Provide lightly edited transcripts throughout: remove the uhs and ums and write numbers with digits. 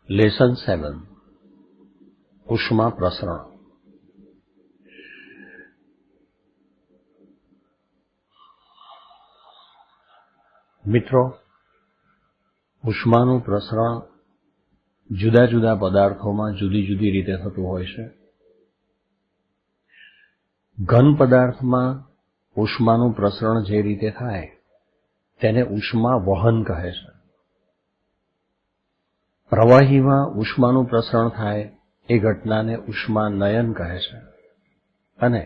Lesson 7 ઉષ્મા પ્રસરણ. મિત્રો, ઉષ્માનું પ્રસરણ જુદા જુદા પદાર્થોમાં જુદી જુદી રીતે થતું હોય છે. ઘન પદાર્થમાં ઉષ્માનું પ્રસરણ જે રીતે થાય તેને ઉષ્મા વહન કહે છે. પ્રવાહીમાં ઉષ્માનું પ્રસરણ થાય એ ઘટનાને ઉષ્મા નયન કહે છે. અને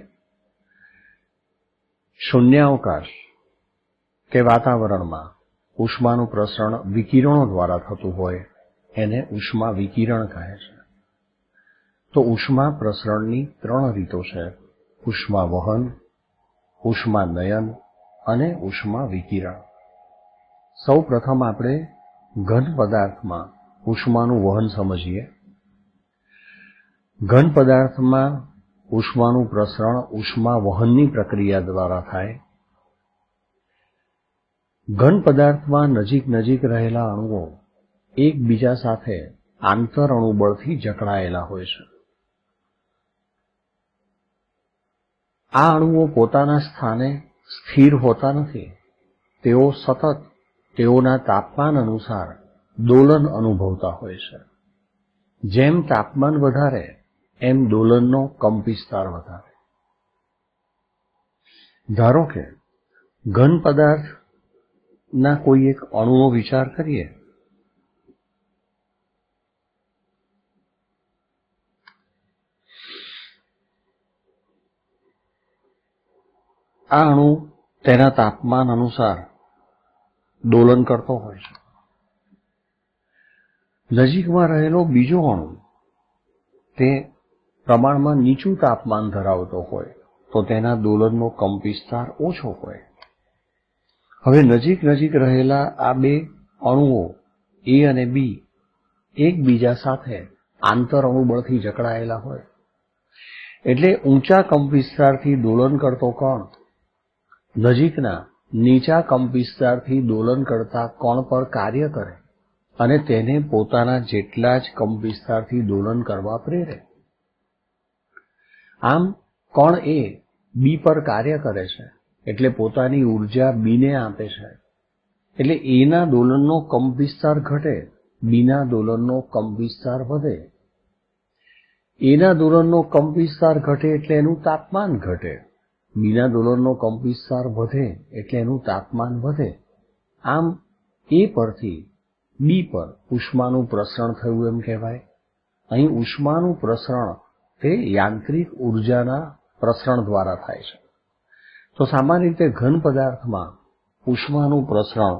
શૂન્યાવકાશ કે વાતાવરણમાં ઉષ્માનું પ્રસરણ વિકિરણો દ્વારા થતું હોય એને ઉષ્મા વિકિરણ કહે છે. તો ઉષ્મા પ્રસરણની 3 રીતો છે: ઉષ્મા વહન, ઉષ્મા નયન અને ઉષ્મા વિકિરણ. સૌ પ્રથમ આપણે ઘન પદાર્થમાં ઉષ્માનું વહન સમજીએ. ઘન પદાર્થમાં ઉષ્માનું પ્રસરણ ઉષ્મા વહનની પ્રક્રિયા દ્વારા થાય. ઘન પદાર્થમાં નજીક રહેલા અણુઓ એકબીજા સાથે આંતર અણુબળથી જકડાયેલા હોય છે. આ અણુઓ પોતાના સ્થાને સ્થિર હોતા નથી. તેઓ સતત તેઓના તાપમાન અનુસાર દોલન અનુભવતા હોય છે. જેમ તાપમાન વધારે એમ દોલનનો કંપવિસ્તાર વધારે. ધારો કે ઘન પદાર્થના કોઈ એક અણુનો વિચાર કરીએ. આ અણુ તેના તાપમાન અનુસાર દોલન કરતો હોય છે. નજીકમાં રહેલો બીજો અણુ તે પ્રમાણમાં નીચું તાપમાન ધરાવતો હોય તો તેના દોલનનો કંપવિસ્તાર ઓછો હોય. હવે નજીક રહેલા આ બે અણુઓ એ અને બી એકબીજા સાથે આંતર અણુબળથી જકડાયેલા હોય એટલે ઊંચા કંપવિસ્તારથી દોલન કરતો કણ નજીકના નીચા કંપવિસ્તારથી દોલન કરતા કણ પર કાર્ય કરે અને તેને પોતાના જેટલા જ કંપવિસ્તારથી દોલન કરવા પ્રેરે. આમ કણ એ બી પર કાર્ય કરે છે એટલે પોતાની ઉર્જા બીને આપે છે. એટલે એના દોલનનો કંપવિસ્તાર ઘટે, બીના દોલનનો કંપવિસ્તાર વધે. એના દોલનનો કંપવિસ્તાર ઘટે એટલે એનું તાપમાન ઘટે, બીના દોલનનો કંપવિસ્તાર વધે એટલે એનું તાપમાન વધે. આમ એ પરથી બી પર ઉષ્માનું પ્રસરણ થયું એમ કહેવાય. અહીં ઉષ્માનું પ્રસરણ તે યાંત્રિક ઉર્જાના પ્રસરણ દ્વારા થાય છે. તો સામાન્ય રીતે ઘન પદાર્થમાં ઉષ્માનું પ્રસરણ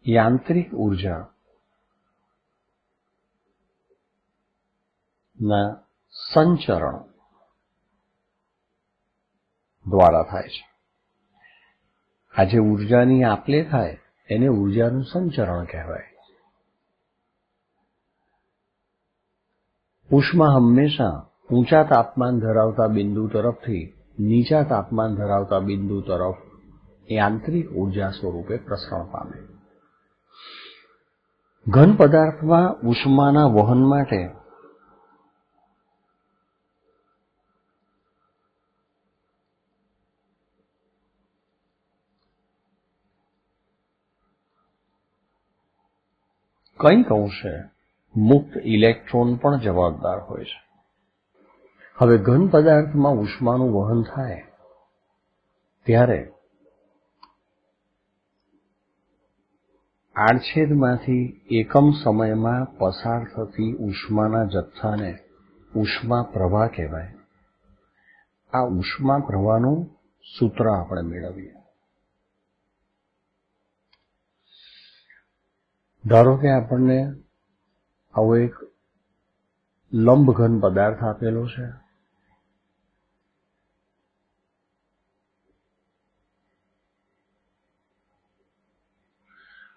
યાંત્રિક ઉર્જા ના સંચરણ દ્વારા થાય છે. આ જે ઉર્જાની આપલે થાય એને ઉર્જાનું સંચરણ કહેવાય. ઉષ્મા હંમેશા ઊંચા તાપમાન ધરાવતા બિંદુ તરફથી નીચા તાપમાન ધરાવતા બિંદુ તરફ યાંત્રિક ઉર્જા સ્વરૂપે પ્રસરણ પામે. ઘન પદાર્થમાં ઉષ્માના વહન માટે કંઈક અંશે મુક્ત ઇલેક્ટ્રોન પણ જવાબદાર હોય છે. હવે ઘન પદાર્થમાં ઉષ્માનું વહન થાય ત્યારે આડછેદમાંથી એકમ સમયમાં પસાર થતી ઉષ્માના જથ્થાને ઉષ્મા પ્રવાહ કહેવાય. આ ઉષ્મા પ્રવાહનું સૂત્ર આપણે મેળવીએ. ધારો કે આપણને આવો એક લંબઘન પદાર્થ આપેલો છે.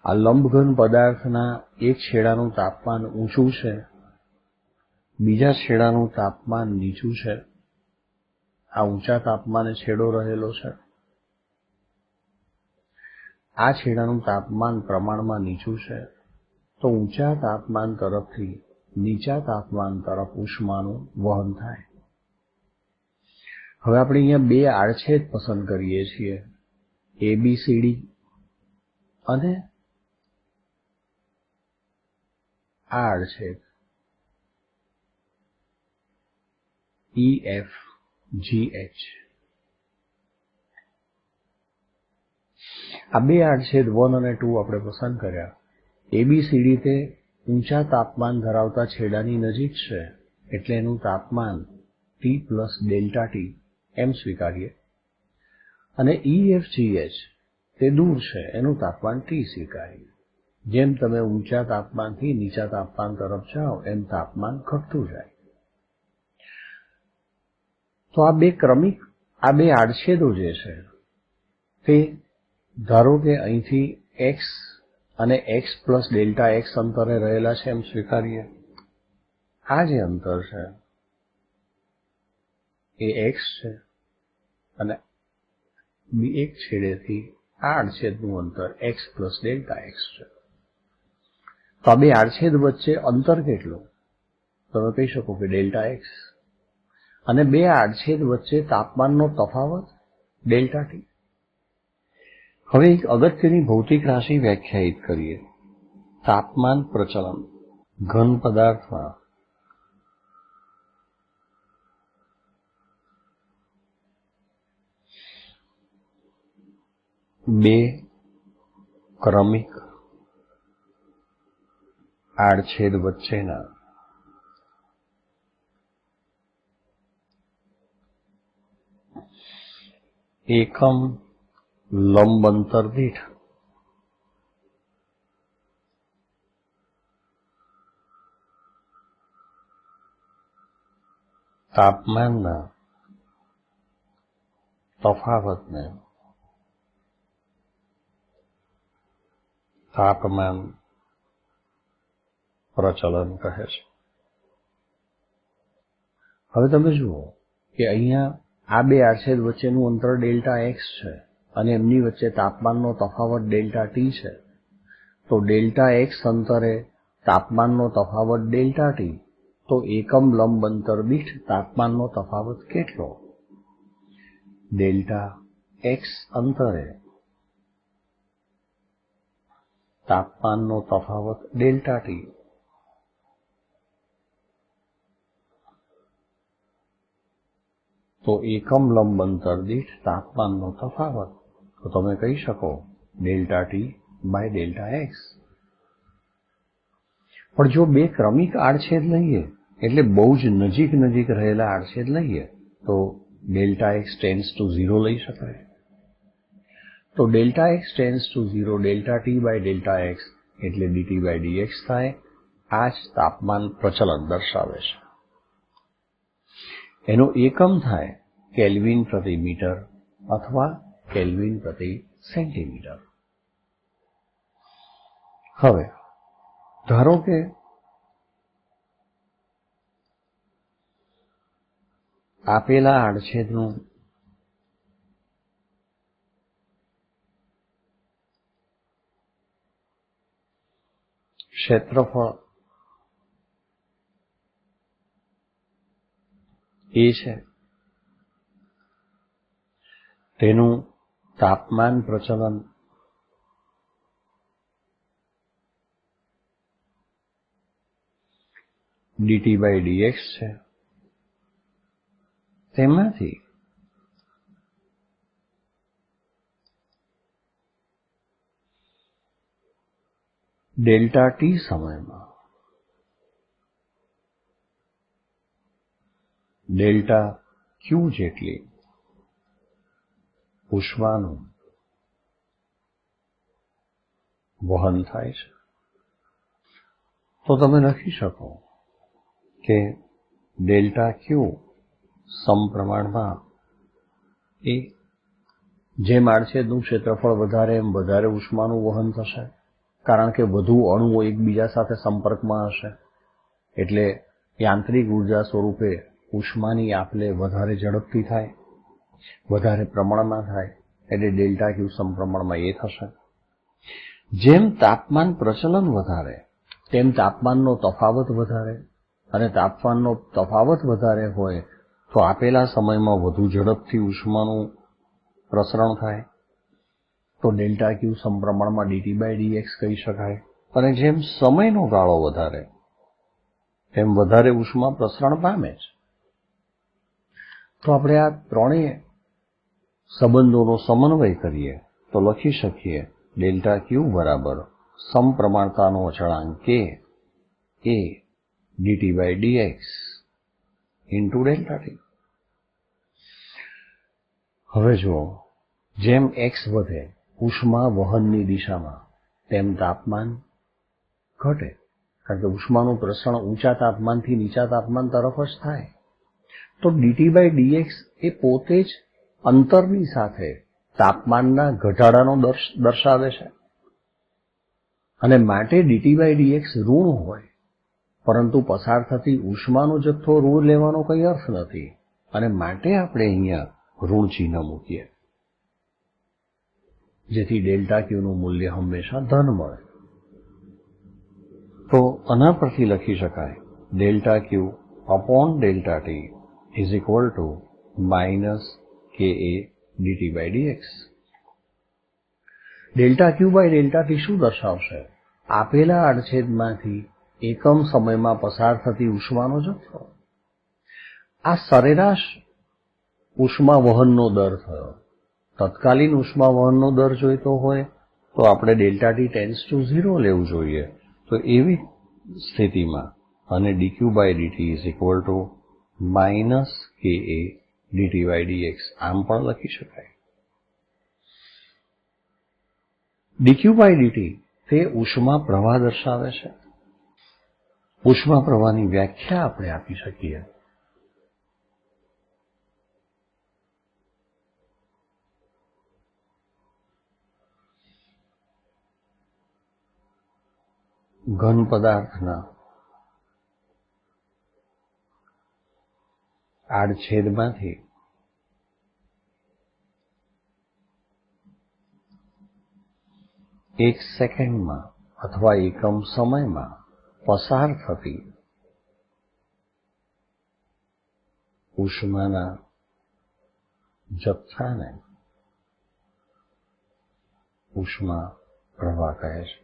આ લંબઘન પદાર્થના એક છેડાનું તાપમાન ઊંચું છે બીજા છેડાનું તાપમાન નીચું છે, આ ઊંચા તાપમાને છેડો રહેલો છે. આ છેડાનું તાપમાન પ્રમાણમાં નીચું છે, તો ઊંચા તાપમાન તરફથી નીચા તાપમાન તરફ ઉષ્માનું વહન થાય. હવે આપણે અહીંયા બે આડછેદ પસંદ કરીએ છીએ, ABCD અને આ આડછેદ EFGH. આ બે આડછેદ 1 અને 2 આપણે પસંદ કર્યા. ABCD તે ઊંચા તાપમાન ધરાવતા છેડાની નજીક છે, એટલે એનું તાપમાન T પ્લસ ડેલ્ટા T એમ સ્વીકારીએ. અને EFGH તે દૂર છે, એનું તાપમાન T સ્વીકારીએ. જેમ તમે ઊંચા તાપમાનથી નીચા તાપમાન તરફ જાઓ એમ તાપમાન ઘટતું જાય. તો આ બે આડછેદો જે છે તે ધારો કે અહીંથી x અને x પ્લસ ડેલ્ટા x અંતરે રહેલા છે એમ સ્વીકારીએ. આ જે અંતર છે એ x છે અને એક છેડેથી આ આડછેદનું અંતર x પ્લસ ડેલ્ટા x છે. તો આ બે આડછેદ વચ્ચે અંતર કેટલું? તમે કહી શકો કે ડેલ્ટા x. અને બે આડછેદ વચ્ચે તાપમાનનો તફાવત ડેલ્ટા T. હવે એક અગત્યની ભૌતિક રાશિ વ્યાખ્યાયિત કરીએ, તાપમાન પ્રચલન. ઘન પદાર્થમાં બે ક્રમિક આડછેદ વચ્ચેના એકમ લંબ અંતર દીઠ તાપમાનના તફાવતને તાપમાન પ્રચલન કહે છે. હવે તમે જુઓ કે અહીંયા આ બે આડછેદ વચ્ચેનું અંતર ડેલ્ટા x છે અને એમની વચ્ચે તાપમાનનો તફાવત ડેલ્ટા T છે. તો ડેલ્ટા x અંતરે તાપમાનનો તફાવત ડેલ્ટા T, તો એકમ લંબ અંતર દીઠ તાપમાનનો તફાવત કેટલો? ડેલ્ટા x અંતરે તાપમાનનો તફાવત ડેલ્ટા T. તો એકમ લંબ અંતર દીઠ તાપમાનનો તફાવત, તો તમે કહી શકો delta T by delta x. પણ જો બે ક્રમિક આડછેદ લઈએ, એટલે બહુ જ નજીક રહેલા આડછેદ લઈએ, તો ડેલ્ટા x ટેન્ડ્સ ટુ 0 લઈ શકાય. તો delta x tends to 0 delta T by delta x એટલે dt બાય dx થાય. આ જ તાપમાન પ્રચલન દર્શાવે છે. એનો એકમ થાય કેલ્વિન પ્રતિ મીટર અથવા કેલ્વિન પ્રતિ સેન્ટીમીટર. હવે ધારો કે આપેલા આડછેદનું ક્ષેત્રફળ એ છે, તેનું તાપમાન પ્રચલન dt બાય dx છે. તેમાંથી ડેલ્ટા T સમયમાં ડેલ્ટા Q જેટલી ઉષ્માનું વહન થાય છે. તો તમે લખી શકો કે ડેલ્ટા Q સમપ્રમાણમાં એ જેમ આડછેદનું ક્ષેત્રફળ વધારે એમ વધારે ઉષ્માનું વહન થશે, કારણ કે વધુ અણુઓ એકબીજા સાથે સંપર્કમાં હશે, એટલે યાંત્રિક ઉર્જા સ્વરૂપે ઉષ્માની આપલે વધારે ઝડપથી થાય, વધારે પ્રમાણમાં થાય, એટલે ડેલ્ટા ક્યુ સમપ્રમાણમાં એ થશે. જેમ તાપમાન પ્રચલન વધારે તેમ તાપમાનનો તફાવત વધારે, અને તાપમાનનો તફાવત વધારે હોય તો આપેલા સમયમાં વધુ ઝડપથી ઉષ્માનું પ્રસરણ થાય, તો ડેલ્ટા ક્યુ સમપ્રમાણમાં dt/dx કહી શકાય. અને જેમ સમયનો ગાળો વધારે તેમ વધારે ઉષ્મા પ્રસરણ પામે છે. તો આપણે આ ત્રણેય સંબંધોનો સમન્વય કરીએ તો લખી શકીએ ડેલ્ટા ક્યુ બરાબર સમપ્રમાણતાનો અચળાંક k એ dt/dx ઇન્ટુ ડેલ્ટા t. હવે જુઓ, જેમ x વધે ઉષ્મા વહનની દિશામાં તેમ તાપમાન ઘટે, કારણ કે ઉષ્માનું પ્રસરણ ઊંચા તાપમાનથી નીચા તાપમાન તરફ જ થાય. તો dt/dx એ પોતે જ અંતરની સાથે તાપમાનના ઘટાડાનો દર્શાવે છે, અને માટે dt/dx ઋણ હોય, પરંતુ પસાર થતી ઉષ્માનો જથ્થો ઋણ લેવાનો કંઈ અર્થ નથી, અને માટે આપણે અહીંયા ઋણ ચિહ્ન મૂકીએ, જેથી ડેલ્ટા ક્યુનું મૂલ્ય હંમેશા ધન મળે. તો આના પરથી લખી શકાય delta Q upon delta T is equal to -ka dt/dx. Delta Q by delta T શું દર્શાવશે? આપેલા આડછેદમાંથી એકમ સમયમાં પસાર થતી ઉષ્માનો જથ્થો. આ સરેરાશ ઉષ્મા વહનનો દર થયો. તત્કાલીન ઉષ્મા વહનનો દર જોઈતો હોય તો આપણે ડેલ્ટા ટી ટેન્ડ્સ ટુ 0 લેવું જોઈએ. તો એવી સ્થિતિમાં અને dq/dt is equal to -ka dt/dx આમ પણ લખી શકાય. dq/dt તે ઉષ્મા પ્રવાહ દર્શાવે છે. ઉષ્મા પ્રવાહની વ્યાખ્યા આપણે આપી શકીએ. ઘન પદાર્થના આડછેદમાંથી એક સેકન્ડમાં અથવા એકમ સમયમાં પસાર થતી ઉષ્માના જથ્થાને ઉષ્મા પ્રવાહ કહે છે.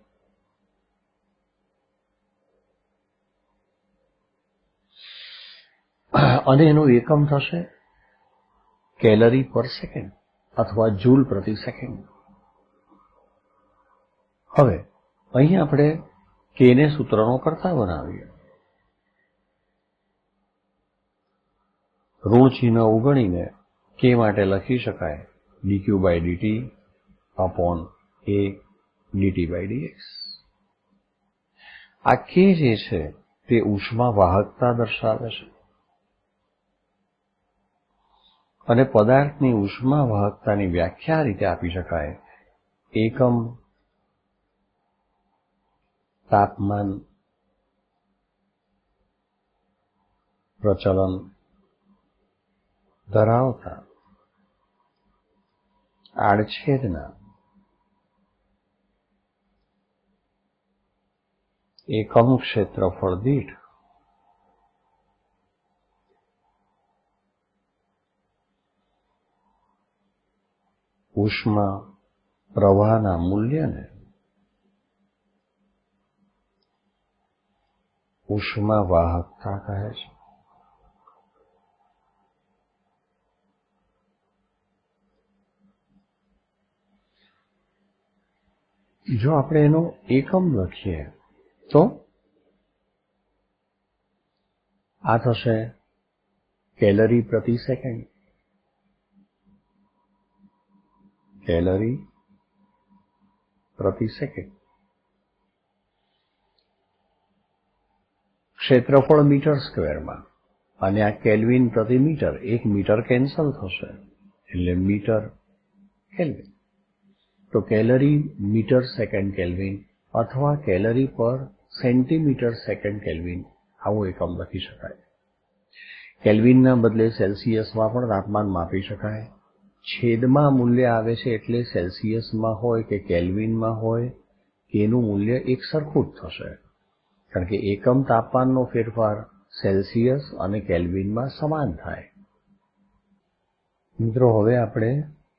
અને એનું એકમ થશે કેલરી પર સેકન્ડ અથવા જૂલ પ્રતિ સેકન્ડ. હવે અહીં આપણે કેને સૂત્રનો કર્તા બનાવીએ. ઋણ ચિહ્ન ઉગણીને કે માટે લખી શકાય dq/dt અપોન a dt/dx. આ કે જે છે તે ઉષ્મા વાહકતા દર્શાવે છે, અને પદાર્થની ઉષ્મા વાહકતાની વ્યાખ્યા આ રીતે આપી શકાય: એકમ તાપમાન પ્રચલન ધરાવતા આડછેદના એકમ ક્ષેત્રફળ દીઠ ઉષ્મા પ્રવાહના મૂલ્યને ઉષ્મા વાહકતા કહે છે. જો આપણે એનો એકમ લખીએ તો આ થશે કેલરી પ્રતિ સેકન્ડ. કેલરી પ્રતિ સેકન્ડ. ક્ષેત્રફળ મીટર સ્ક્વેરમાં, અને આ કેલ્વિન પ્રતિ મીટર, એક મીટર કેન્સલ થશે એટલે મીટર કેલ્વિન. તો કેલરી મીટર સેકન્ડ કેલ્વિન અથવા કેલરી પર સેન્ટીમીટર સેકન્ડ કેલ્વિન આવો એકમ લખી શકાય. કેલ્વિનના બદલે સેલ્સિયસમાં પણ તાપમાન માપી શકાય. છેદમાં મૂલ્ય આવે છે એટલે સેલ્સિયસમાં હોય કે કેલ્વિનમાં હોય કે એનું મૂલ્ય એક સરખું જ થશે, કારણ કે એકમ તાપમાનનો ફેરફાર સેલ્સિયસ અને કેલ્વિનમાં સમાન થાય. મિત્રો, હવે આપણે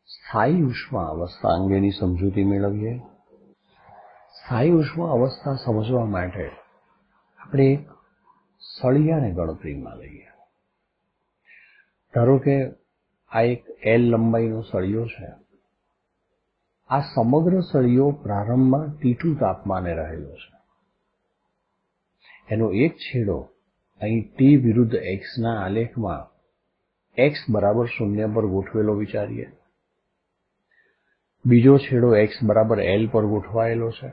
સ્થાયી ઉષ્મા અવસ્થા અંગેની સમજૂતી મેળવીએ. સ્થાયી ઉષ્મા અવસ્થા સમજવા માટે આપણે એક સળિયાને ગણતરીમાં લઈએ. ધારો કે આ એક L લંબાઈનો સળિયો છે. આ સમગ્ર સળિયો પ્રારંભમાં T2 તાપમાને રહેલો છે. એનો એક છેડો અહીં T વિરુદ્ધ X ના આલેખમાં X બરાબર 0 પર ગોઠવેલો વિચારીએ. બીજો છેડો X બરાબર L પર ગોઠવાયેલો છે.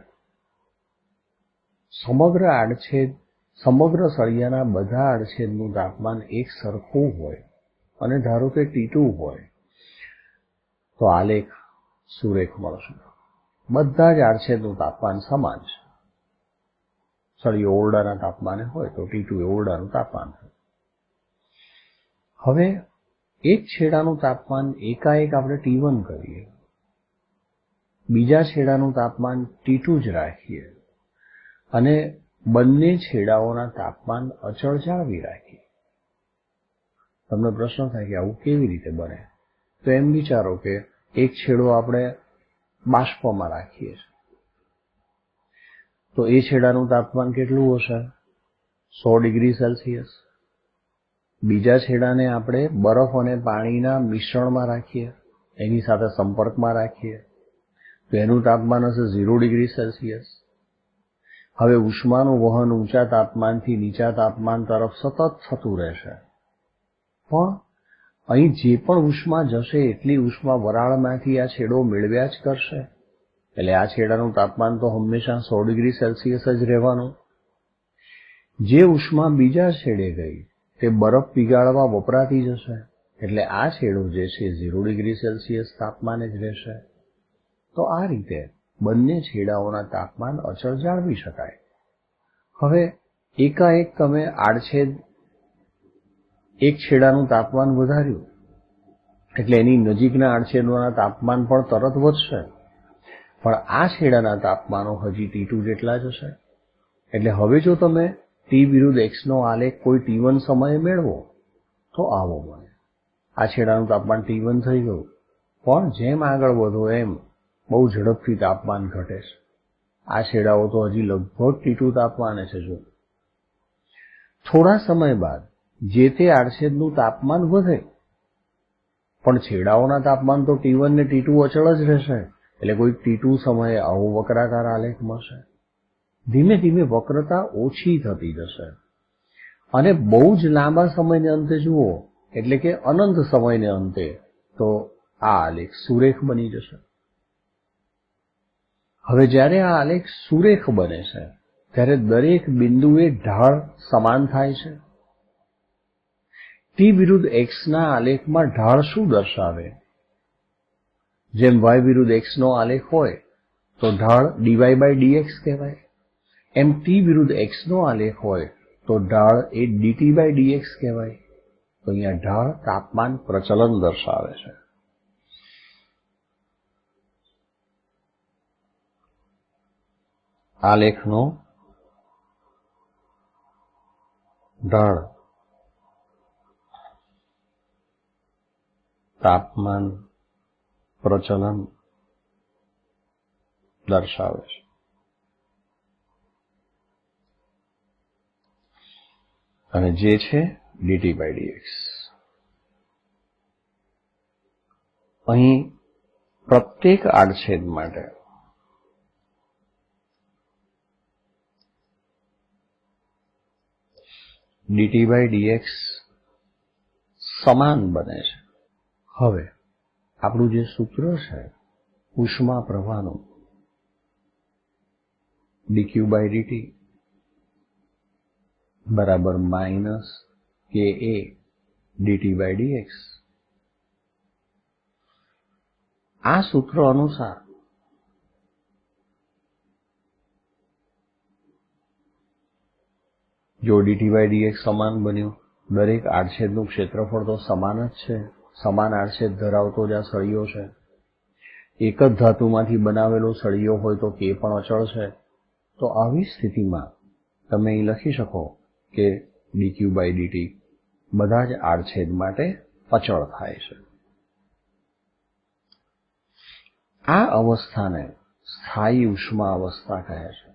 સમગ્ર સળિયાના બધા આડછેદનું તાપમાન એક સરખું હોય અને ધારો કે T2 હોય તો આલેખ સુરેખ મળશે. બધા જ આડછેદનું તાપમાન સમાન છે. સળિયો ઓરડાના તાપમાને હોય તો T2 એ ઓરડાનું તાપમાન હોય. હવે એક છેડાનું તાપમાન એકાએક આપણે T1 કરીએ, બીજા છેડાનું તાપમાન T2 જ રાખીએ અને બંને છેડાઓના તાપમાન અચળ જાળવી રાખીએ. તમને પ્રશ્ન થાય કે આવું કેવી રીતે બને? તો એમ વિચારો કે એક છેડો આપણે બાષ્પમાં રાખીએ છીએ, તો એ છેડાનું તાપમાન કેટલું હશે? 100 ડિગ્રી સેલ્સિયસ. બીજા છેડાને આપણે બરફ અને પાણીના મિશ્રણમાં રાખીએ, એની સાથે સંપર્કમાં રાખીએ, તો એનું તાપમાન હશે 0 ડિગ્રી સેલ્સિયસ. હવે ઉષ્માનું વહન ઊંચા તાપમાનથી નીચા તાપમાન તરફ સતત થતું રહેશે, પણ અહીં જે પણ ઉષ્મા જશે એટલી ઉષ્મા વરાળમાંથી આ છેડો મેળવ્યા જ કરશે, એટલે આ છેડાનું તાપમાન તો હંમેશા 100 ડિગ્રી સેલ્સિયસ જ રહેવાનું. જે ઉષ્મા બીજા છેડે ગઈ તે બરફ પીગાળવા વપરાતી જશે, એટલે આ છેડો જે છે 0 ડિગ્રી સેલ્સિયસ તાપમાને જ રહેશે. તો આ રીતે બંને છેડાઓના તાપમાન અચળ જાળવી શકાય. હવે એકાએક તમે આડછેદ એક છેડાનું તાપમાન વધાર્યું એટલે એની નજીકના આડછેદોના તાપમાન પણ તરત વધશે, પણ આ છેડાના તાપમાનો હજી T2 જેટલા જ હશે. એટલે હવે જો તમે T વિરુદ્ધ X નો આલેખ કોઈ T1 સમયે મેળવો તો આવો બને. આ છેડાનું તાપમાન T1 થઈ ગયું, પણ જેમ આગળ વધો એમ બહુ ઝડપથી તાપમાન ઘટે છે. આ છેડાઓ તો હજી લગભગ T2 તાપમાને છે. જો થોડા સમય બાદ જે તે આડછેદનું તાપમાન વધે, પણ છેડાઓના તાપમાન તો T1 ને T2 અચળ જ રહેશે, એટલે કોઈ T2 સમયે આવો વક્રાકાર આલેખ મળશે. ધીમે ધીમે વક્રતા ઓછી થતી જશે અને બહુ જ લાંબા સમયને અંતે જુઓ, એટલે કે અનંત સમયને અંતે, તો આ આલેખ સુરેખ બની જશે. હવે જ્યારે આ આલેખ સુરેખ બને છે ત્યારે દરેક બિંદુએ ઢાળ સમાન થાય છે. T વિરુદ્ધ X ના આલેખમાં ઢાળ શું દર્શાવે? જેમ Y વિરુદ્ધ X નો આલેખ હોય તો ઢાળ dy/dx કહેવાય, એમ T વિરુદ્ધ X નો આલેખ હોય તો ઢાળ એ dt/dx કહેવાય. તો અહીંયા ઢાળ તાપમાન પ્રચલન દર્શાવે છે. આલેખનો ઢાળ તાપમાન પ્રચલન દર્શાવે છે. અને જે છે dt/dx. અહીં પ્રત્યેક આડછેદ માટે dt/dx સમાન બને છે. હવે આપણું જે સૂત્ર છે ઉષ્મા પ્રવાહનું, dq/dt બરાબર -ka dt/dx. આ સૂત્ર અનુસાર જો dt/dx સમાન બન્યું, દરેક આડછેદનું ક્ષેત્રફળ તો સમાન જ છે, સમાન આડછેદ ધરાવતો જ આ સળિયો છે. એક જ ધાતુમાંથી બનાવેલો સળિયો હોય તો k પણ અચળ છે. તો આવી સ્થિતિમાં તમે અહીં લખી શકો કે dq/dt બધા જ આડછેદ માટે અચળ થાય છે. આ અવસ્થાને સ્થાયી ઉષ્મા અવસ્થા કહે છે.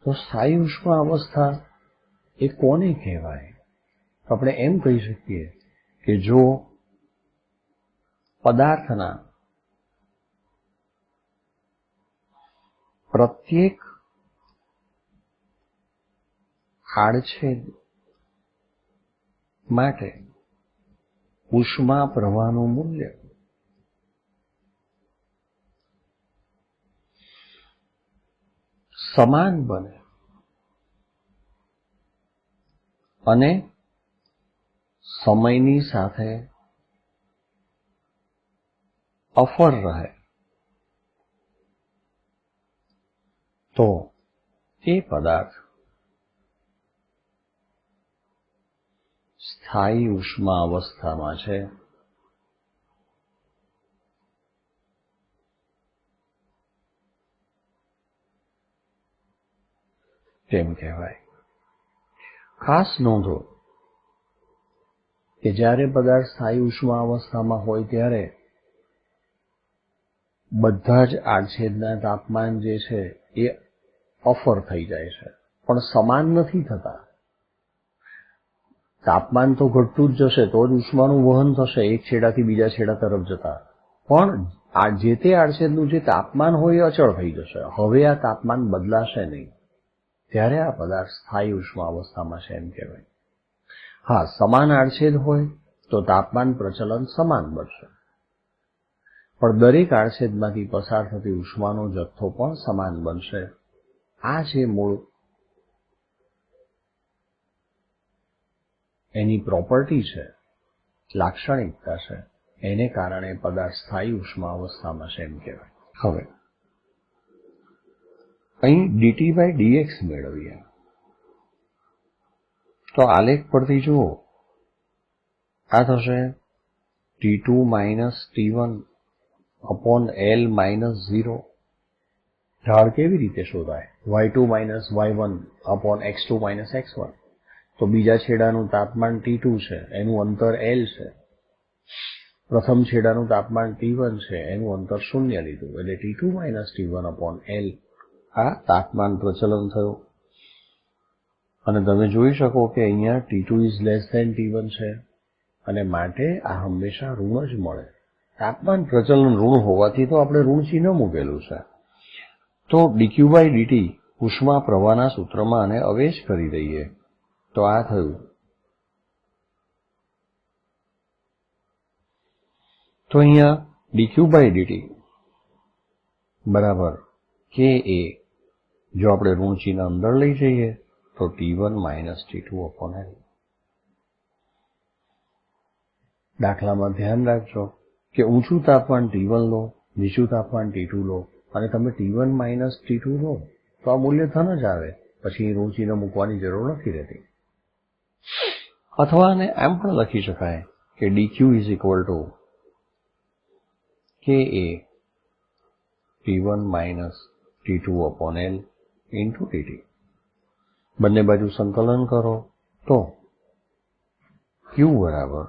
તો સ્થાયી ઉષ્મા અવસ્થા એ કોને કહેવાય? આપણે એમ કહી શકીએ કે જો પદાર્થના પ્રત્યેક આડછેદ માટે ઉષ્મા પ્રવાહનું મૂલ્ય સમાન બને અને સમયની સાથે અફર રહે તો એ પદાર્થ સ્થાયી ઉષ્મા અવસ્થામાં છે. તેમ કહેવાય. ખાસ નોંધો કે જ્યારે પદાર્થ સ્થાયી ઉષ્મા અવસ્થામાં હોય ત્યારે બધા જ આડછેદના તાપમાન જે છે એ અફર થઈ જાય છે, પણ સમાન નથી થતા. તાપમાન તો ઘટતું જ જશે તો જ ઉષ્માનું વહન થશે એક છેડાથી બીજા છેડા તરફ જતા, પણ આ જે તે આડછેદનું જે તાપમાન હોય એ અચળ થઈ જશે. હવે આ તાપમાન બદલાશે નહીં, ત્યારે આ પદાર્થ સ્થાયી ઉષ્મા અવસ્થામાં છે એમ કહેવાય. હા, સમાન આડછેદ હોય તો તાપમાન પ્રચલન સમાન બનશે, પણ દરેક આડછેદમાંથી પસાર થતી ઉષ્માનો જથ્થો પણ સમાન બનશે. આ જે મૂળ એની પ્રોપર્ટી છે, લાક્ષણિકતા છે, એને કારણે પદાર્થ સ્થાયી ઉષ્મા અવસ્થામાં છે એમ કહેવાય. હવે અહીં dt/dx મેળવીએ તો આલેખ પરથી જુઓ, આ થશે T2 - T1 upon L - 0. ઢાળ કેવી રીતે શોધાય? y2 - y1 upon x2 - x1. તો બીજા છેડાનું તાપમાન T2 છે, એનું અંતર L છે. પ્રથમ છેડાનું તાપમાન T1 છે, એનું અંતર 0 લીધું, એટલે T2 - T1 upon L. આ તાપમાન પ્રચલન થયું. અને તમે જોઈ શકો કે અહીંયા T2 > T1 છે, અને માટે આ હંમેશા ઋણ જ મળે. તાપમાન પ્રચલન ઋણ હોવાથી તો આપણે ઋણ ચિહ્ન મૂકેલું છે. તો dq/dt ઉષ્મા પ્રવાહના સૂત્રમાં આને અવેજ કરી દઈએ તો આ થયું. તો અહીંયા dq/dt બરાબર ka, જો આપણે ઋણ ચિહ્ન અંદર લઈ જઈએ તો T1 - T2 upon L. દાખલામાં ધ્યાન રાખજો કે ઊંચું તાપમાન T1 લો, નીચું તાપમાન T2 લો, અને તમે T1 - T2 લો તો આ મૂલ્ય ધન જ આવે, પછી ઋણ ચિહ્ન મૂકવાની જરૂર નથી રહેતી. અથવા આને એમ પણ લખી શકાય કે dq = ka T1 - T2 upon L into dt. બંને બાજુ સંકલન કરો તો q બરાબર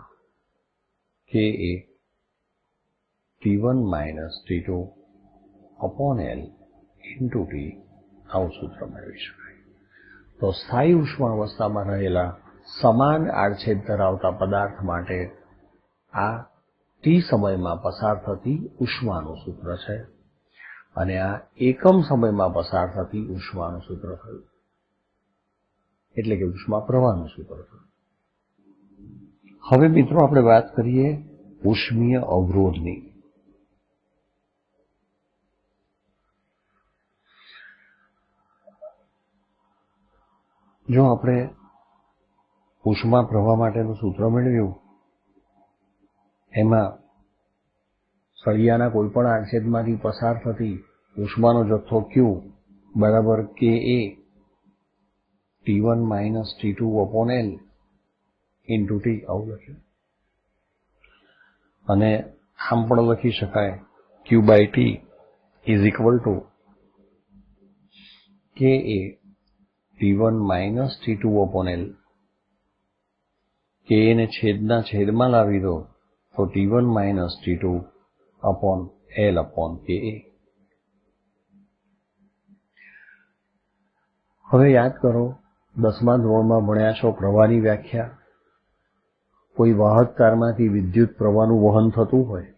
ka T1 - T2 upon L into t આવું સૂત્ર મેળવી શકાય. તો સ્થાયી ઉષ્મા અવસ્થામાં રહેલા સમાન આડછેદ ધરાવતા પદાર્થ માટે આ t સમયમાં પસાર થતી ઉષ્માનું સૂત્ર છે, અને આ એકમ સમયમાં પસાર થતી ઉષ્માનું સૂત્ર થયું, એટલે કે ઉષ્મા પ્રવાહનું સૂત્ર થયું. હવે મિત્રો આપણે વાત કરીએ ઉષ્મીય અવરોધની. જો આપણે ઉષ્મા પ્રવાહ માટેનું સૂત્ર મેળવ્યું, એમાં સળિયાના કોઈ પણ આડછેદમાંથી પસાર થતી ઉષ્માનો જથ્થો Q બરાબર Ka T1 minus T2 upon L into T આવું લખ્યું. અને આમ પણ લખી શકાય Q by T is equal to Ka T1 minus T2 upon L. Ka ને છેદના છેદમાં લાવી દો તો T1 minus T2 upon L upon Ka. હવે યાદ કરો, 10મા ધોરણમાં ભણ્યા છો પ્રવાહની વ્યાખ્યા. કોઈ વાહક તારમાંથી વિદ્યુત પ્રવાહનું વહન થતું હોય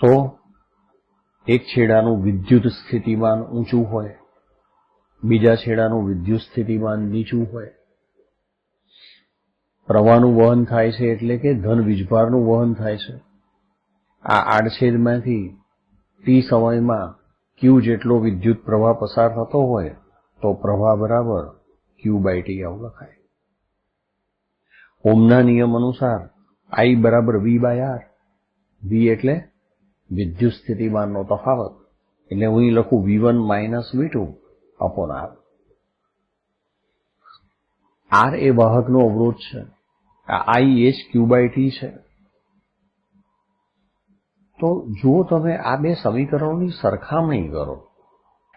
તો એક છેડાનું વિદ્યુત સ્થિતિમાન ઊંચું હોય, બીજા છેડાનું વિદ્યુત સ્થિતિમાન નીચું હોય. પ્રવાહનું વહન થાય છે એટલે કે ધન વીજભારનું વહન થાય છે. આ આડછેદમાંથી T સમયમાં Q જેટલો વિદ્યુત પ્રવાહ પસાર થતો હોય તો પ્રવાહ બરાબર Q બાય T આવું લખાય. ઓહમના નિયમ અનુસાર I બરાબર V બાય R. V એટલે વિદ્યુત સ્થિતિમાનનો તફાવત, એટલે હું અહીં લખું V1 minus V2 upon R. R એ વાહકનો અવરોધ છે. આ I એ જ Q બાય T છે. તો જો તમે આ બે સમીકરણોની સરખામણી કરો,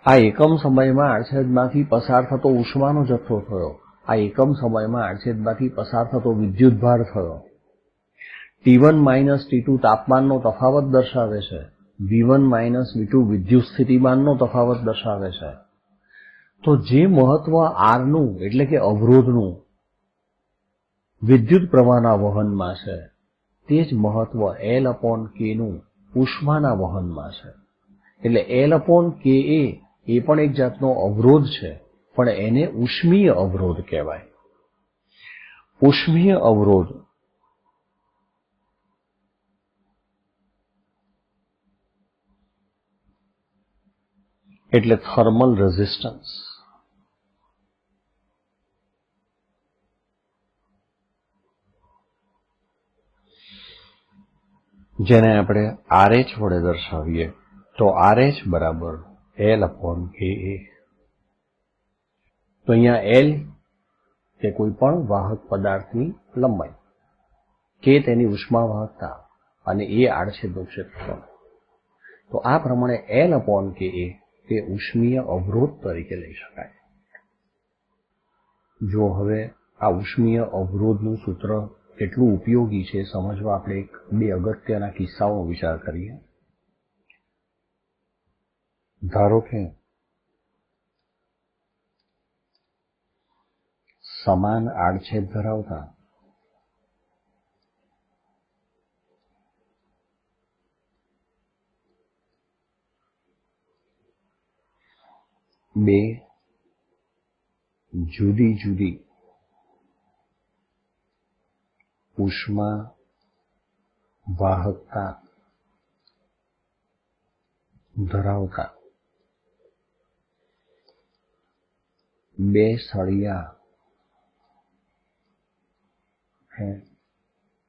આ એકમ સમયમાં આડછેદમાંથી પસાર થતો ઉષ્માનો જથ્થો થયો, આ એકમ સમયમાં આડછેદમાંથી પસાર થતો વિદ્યુતભાર થયો. T1 માઇનસ T2 તાપમાનનો તફાવત દર્શાવે છે, V1 માઇનસ V2 વિદ્યુત સ્થિતિમાનનો તફાવત દર્શાવે છે. તો જે મહત્વ R નું એટલે કે અવરોધનું વિદ્યુત પ્રવાહના વહનમાં છે, તે જ મહત્વ L અપોન K નું ઉષ્માના વહનમાં છે. એટલે L અપોન Ka એ પણ એક જાતનો અવરોધ છે, પણ એને ઉષ્મીય અવરોધ કહેવાય. ઉષ્મીય અવરોધ એટલે થર્મલ રેઝિસ્ટન્સ. જેને આપણે RH વડે દર્શાવીએ તો RH બરાબર L અપોન Ka. તો અહીંયા L તે કોઈ પણ વાહક પદાર્થની લંબાઈ, K તેની ઉષ્મા વાહકતા અને A આડછેદનું ક્ષેત્રફળ. તો આ પ્રમાણે L અપોન Ka તે ઉષ્મીય અવરોધ તરીકે લઈ શકાય. જો હવે આ ઉષ્મીય અવરોધનું સૂત્ર કેટલું ઉપયોગી છે સમજવા આપણે બે અગત્યના કિસ્સાઓનો વિચાર કરીએ. ધારો કે સમાન આડછેદ ધરાવતા બે જુદી જુદી ઉષ્મા વાહકતા ધરાવતા બે સળિયા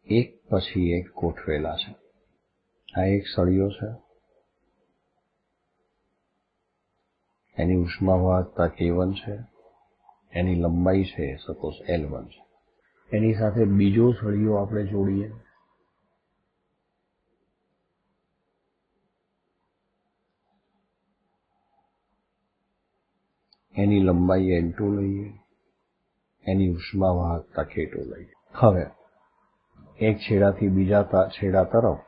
એક પછી એક ગોઠવેલા છે. આ એક સળિયો છે, એની ઉષ્મા વાહકતા K1 છે, એની લંબાઈ છે સપોઝ L1 છે. એની સાથે બીજો સળિયો આપણે જોડીએ, એની લંબાઈ L2 લઈએ, એની ઉષ્મા વાહકતા K2 લઈએ. હવે એક છેડાથી બીજા છેડા તરફ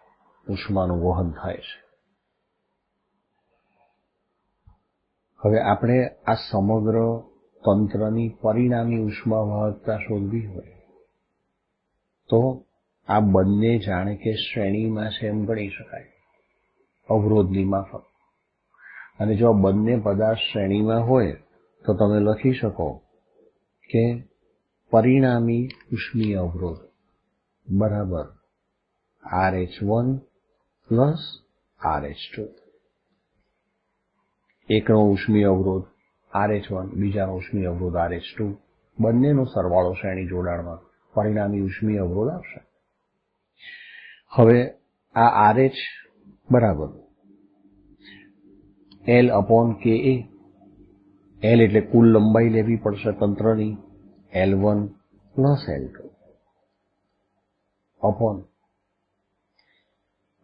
ઉષ્માનું વહન થાય છે. હવે આપણે આ સમગ્ર તંત્રની પરિણામી ઉષ્મા વાહકતા શોધવી હોય તો આ બંને જાણે કે શ્રેણીમાં છે એમ ગણી શકાય, અવરોધની માફક. અને જો આ બંને પદાર્થ શ્રેણીમાં હોય તો તમે લખી શકો કે પરિણામી ઉષ્મીય અવરોધ બરાબર RH1 પ્લસ RH2. એકનો ઉષ્મીય અવરોધ RH1, બીજાનો ઉષ્મીય અવરોધ RH2, બંનેનો સરવાળો શ્રેણી જોડાણમાં પરિણામી ઉષ્મીય અવરોધ આવશે. હવે આ RH બરાબર L/KA, L એટલે કુલ લંબાઈ લેવી પડશે તંત્રની, L1 પ્લસ L2 અપોન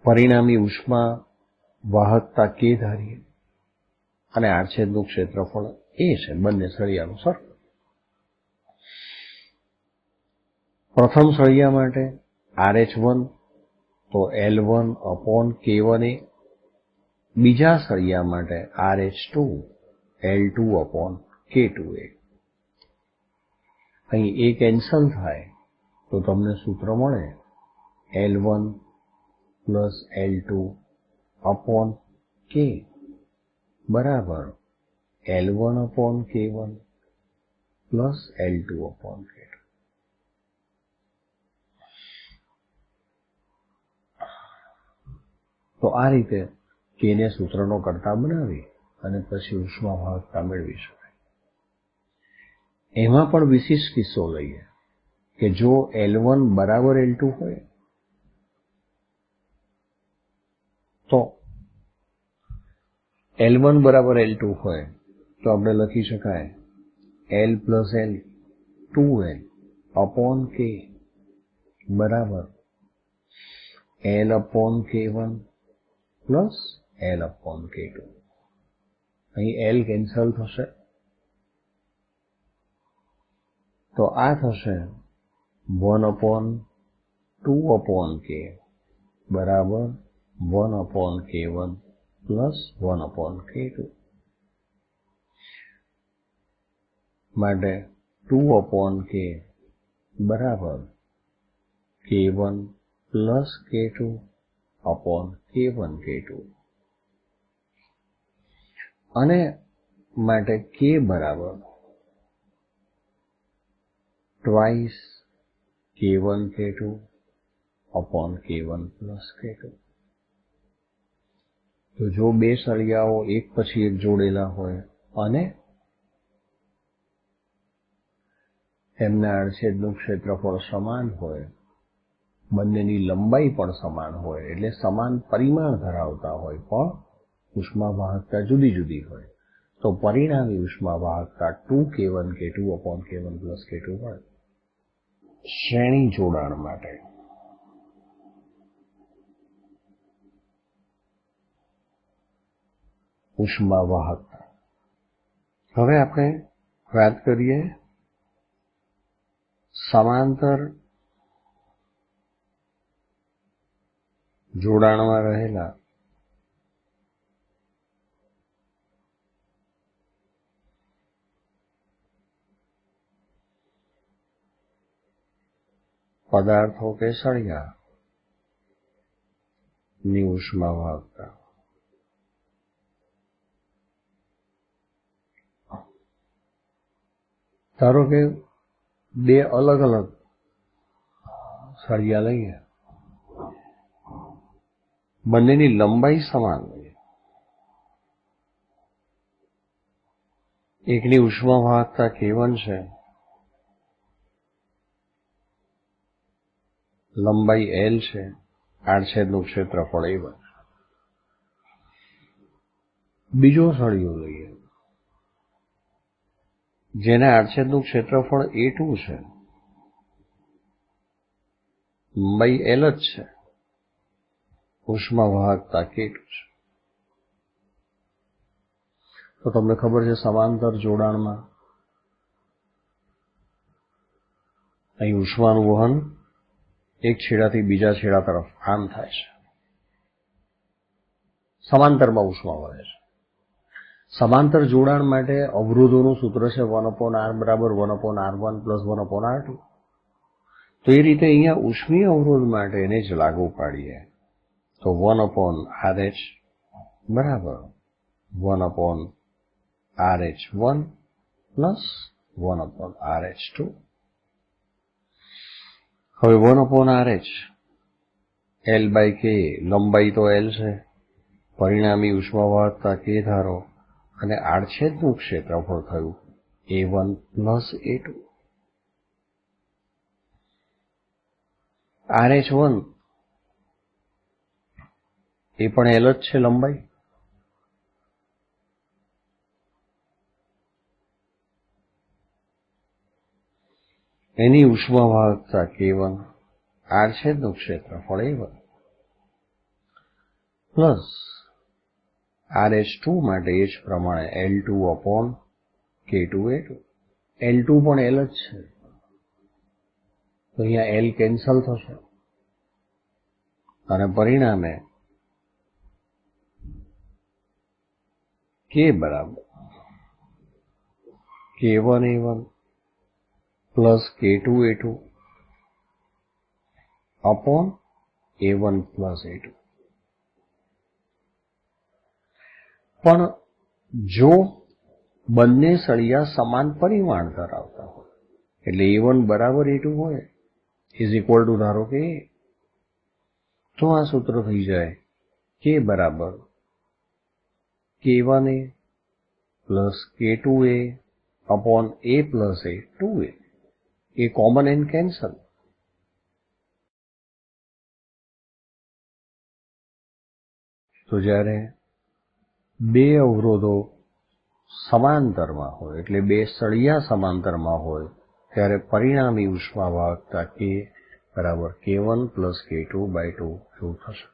પરિણામી ઉષ્મા વાહકતા K ધારીએ અને આડછેદનું ક્ષેત્રફળ A છે, બંને સળિયાનું સરખું. પ્રથમ સળિયા માટે RH1 તો L1/K1A, બીજા સળિયા માટે RH2 L2/K2A. અહીં A કેન્સલ થાય તો તમને સૂત્ર મળે L1 પ્લસ L2/K બરાબર L1/K1 પ્લસ L2/K2. તો આ રીતે K ને સૂત્રનો કરતા બનાવી અને પછી ઉષ્મા વાહકતા મેળવી શકાય. એમાં પણ વિશિષ્ટ કિસ્સો લઈએ કે જો L1 બરાબર L2 હોય તો L1 બરાબર L2 હોય તો આપણે લખી શકાય L પ્લસ L 2L/K બરાબર L/K1 પ્લસ L/K2. અહીં L કેન્સલ થશે તો આ થશે 1/2/K બરાબર 1/K1 પ્લસ 1/K2 માટે 2/K બરાબર K1 પ્લસ K2/K1/K2 અને માટે K બરાબર twice K1/K2/K1 પ્લસ K2. તો જો બે સળિયાઓ એક પછી એક જોડેલા હોય અને તેમના આડછેદનું ક્ષેત્રફળ સમાન હોય, બંનેની લંબાઈ પણ સમાન હોય, એટલે સમાન પરિમાણ ધરાવતા હોય, પણ ઉષ્મા વાહકતા જુદી જુદી હોય, તો પરિણામી ઉષ્મા વાહકતા 2K1/K2/K1 પ્લસ K2 મળે. શ્રેણી જોડાણ માટે ઉષ્મા વાહકતા. હવે આપણે વાત કરીએ સમાંતર જોડાણમાં રહેલા પદાર્થો કે સળિયા ની ઉષ્મા વાહકતા. ધારો કે બે અલગ અલગ સળિયા લઈએ, બંનેની લંબાઈ સમાન લઈએ, એકની ઉષ્મા વાહકતા K1 છે, લંબાઈ L છે, આડછેદનું ક્ષેત્રફળ A1. બીજો સળિયો લઈએ જેને આડછેદનું ક્ષેત્રફળ A2 છે, લંબાઈ L જ છે, ઉષ્મા વાહકતા K2 છે. તો તમને ખબર છે સમાંતર જોડાણમાં અહીં ઉષ્માનું વહન એક છેડાથી બીજા છેડા તરફ આમ થાય છે. સમાંતરમાં ઉષ્મા વહે છે. સમાંતર જોડાણ માટે અવરોધોનું સૂત્ર છે 1/R બરાબર 1/R1 પ્લસ 1/R2. તો એ રીતે અહીંયા ઉષ્મીય અવરોધ માટે એને જ લાગુ પાડીએ તો 1/RH બરાબર 1/RH1 પ્લસ 1/RH2. હવે 1/RH L/K, લંબાઈ તો L છે, પરિણામી ઉષ્મા વાહકતા K ધારો અને આડછેદનું ક્ષેત્રફળ થયું A1 પ્લસ A2. RH1 એ પણ L જ છે લંબાઈ. એની ઉષ્માવાહકતા K1, R છેદનું ક્ષેત્રફળ A1 પ્લસ RH2 માટે એ જ પ્રમાણે L2/K2A2. L2 પણ L જ છે, તો અહીંયા L કેન્સલ થશે અને પરિણામે K બરાબર K1A1 plus K2A2 upon A1 plus A2. પણ જો બંને સળિયા સમાન પરિમાણ ધરાવતા હોય, એટલે A1 બરાબર A2 હોય ઇઝ ઇક્વલ ટુ ધારો કે A, તો આ સૂત્ર થઈ જાય K બરાબર K1A plus K2A upon A plus A 2A. A common and cancel. તો જ્યારે બે અવરોધો સમાંતરમાં હોય, એટલે બે સળિયા સમાંતરમાં હોય, ત્યારે પરિણામી ઉષ્માવાહકતા K બરાબર K1 પ્લસ K2/2 એવું થશે.